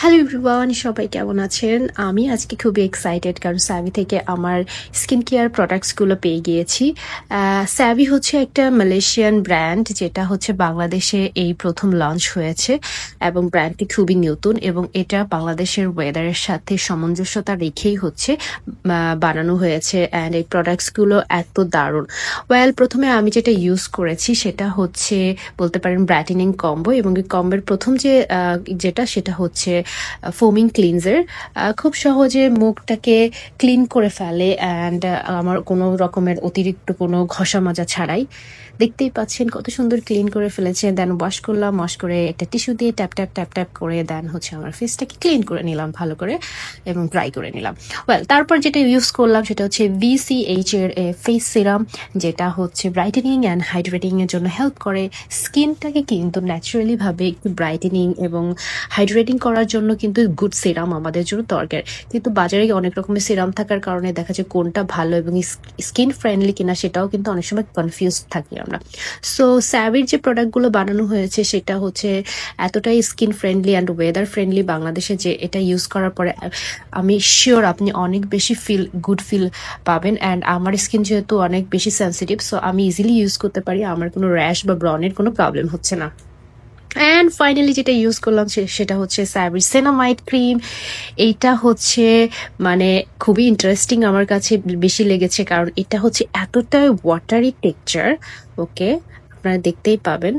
Hello everyone, সবাই কেমন আছেন? আমি আজকে খুবই এক্সাইটেড কারণ স্যাভি থেকে আমার স্কিন কেয়ার প্রোডাক্টসগুলো পেয়ে গিয়েছি। স্যাভি হচ্ছে একটা মালয়েশিয়ান ব্র্যান্ড, যেটা হচ্ছে বাংলাদেশে এই প্রথম লঞ্চ হয়েছে এবং ব্র্যান্ডটি খুবই নতুন এবং এটা বাংলাদেশের ওয়েদারের সাথে সামঞ্জস্যতা রেখেই হচ্ছে বানানো হয়েছে। অ্যান্ড এই প্রোডাক্টসগুলো এত দারুণ। প্রথমে আমি যেটা ইউজ করেছি সেটা হচ্ছে বলতে পারেন ব্রাইটেনিং কম্বো, এবং এই কম্বোর প্রথম যেটা সেটা হচ্ছে ফোমিং ক্লিনজার। খুব সহজে মুখটাকে ক্লিন করে ফেলে অ্যান্ড আমার কোনো রকমের অতিরিক্ত কোনো ঘষা মাজা ছাড়াই। দেখতেই পাচ্ছেন কত সুন্দর ক্লিন করে ফেলেছে। দেন ওয়াশ করলাম, ওয়াশ করে একটা টিস্যু দিয়ে ট্যাপ ট্যাপ ট্যাপ ট্যাপ করে দেন হচ্ছে আমার ফেসটাকে ক্লিন করে নিলাম ভালো করে এবং ড্রাই করে নিলাম। তারপর যেটা ইউজ করলাম সেটা হচ্ছে VCH এর ফেস সিরাম, যেটা হচ্ছে ব্রাইটেনিং অ্যান্ড হাইড্রেটিং এর জন্য হেল্প করে। স্কিনটাকে কিন্তু ন্যাচারালি ভাবে একটু ব্রাইটেনিং এবং হাইড্রেটিং করার জন্য কিন্তু গুড সিরাম আমাদের জন্য দরকার। কিন্তু বাজারে অনেক রকমের সিরাম থাকার কারণে দেখা যায় কোনটা ভালো এবং স্কিন ফ্রেন্ডলি কিনা সেটাও কিন্তু অনেক সময় কনফিউজ থাকি আমরা। সো স্যাভির যে প্রোডাক্টগুলো বানানো হয়েছে সেটা হচ্ছে এতটাই skin friendly and weather friendly বাংলাদেশে, যে এটা ইউজ করার পরে আমি শিওর আপনি অনেক বেশি গুড ফিল পাবেন। অ্যান্ড আমার স্কিন যেহেতু অনেক বেশি সেন্সিটিভ, সো আমি ইজিলি ইউজ করতে পারি, আমার কোনো র্যাশ বা ব্রনের কোনো প্রবলেম হচ্ছে না। অ্যান্ড ফাইনালি যেটা ইউজ করলাম সেটা হচ্ছে স্যাভির সেনামাইড ক্রিম। এইটা হচ্ছে মানে খুবই ইন্টারেস্টিং আমার কাছে বেশি লেগেছে, কারণ এটা হচ্ছে এতটাই ওয়াটারি টেক্সচার। ওকে, আপনারা দেখতেই পাবেন,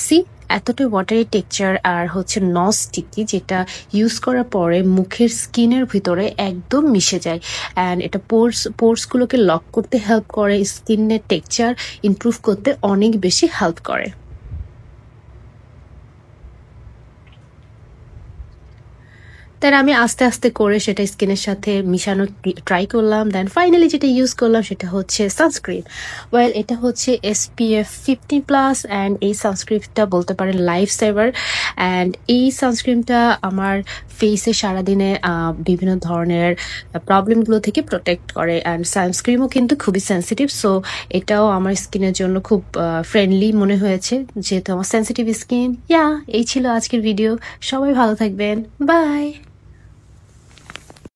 সি এতটাই ওয়াটারি টেক্সচার আর হচ্ছে নন স্টিকি, যেটা ইউজ করার পরে মুখের স্কিনের ভিতরে একদম মিশে যায়। অ্যান্ড এটা পোর্সগুলোকে লক করতে হেল্প করে, স্কিনের টেক্সচার ইমপ্রুভ করতে অনেক বেশি হেল্প করে। তাই আমি আস্তে আস্তে করে সেটা স্কিনের সাথে মিশানো ট্রাই করলাম। দেন ফাইনালি যেটা ইউজ করলাম সেটা হচ্ছে সানস্ক্রিন। এটা হচ্ছে SPF 50+, অ্যান্ড এই সানস্ক্রিনটা বলতে পারেন লাইফ সেভার। অ্যান্ড এই সানস্ক্রিনটা আমার ফেসে সারাদিনে বিভিন্ন ধরনের প্রবলেমগুলো থেকে প্রোটেক্ট করে। অ্যান্ড সানস্ক্রিনও কিন্তু খুবই সেন্সিটিভ, সো এটাও আমার স্কিনের জন্য খুব ফ্রেন্ডলি মনে হয়েছে যেহেতু আমার সেন্সিটিভ স্কিন। এই ছিল আজকের ভিডিও। সবাই ভালো থাকবেন, বাই।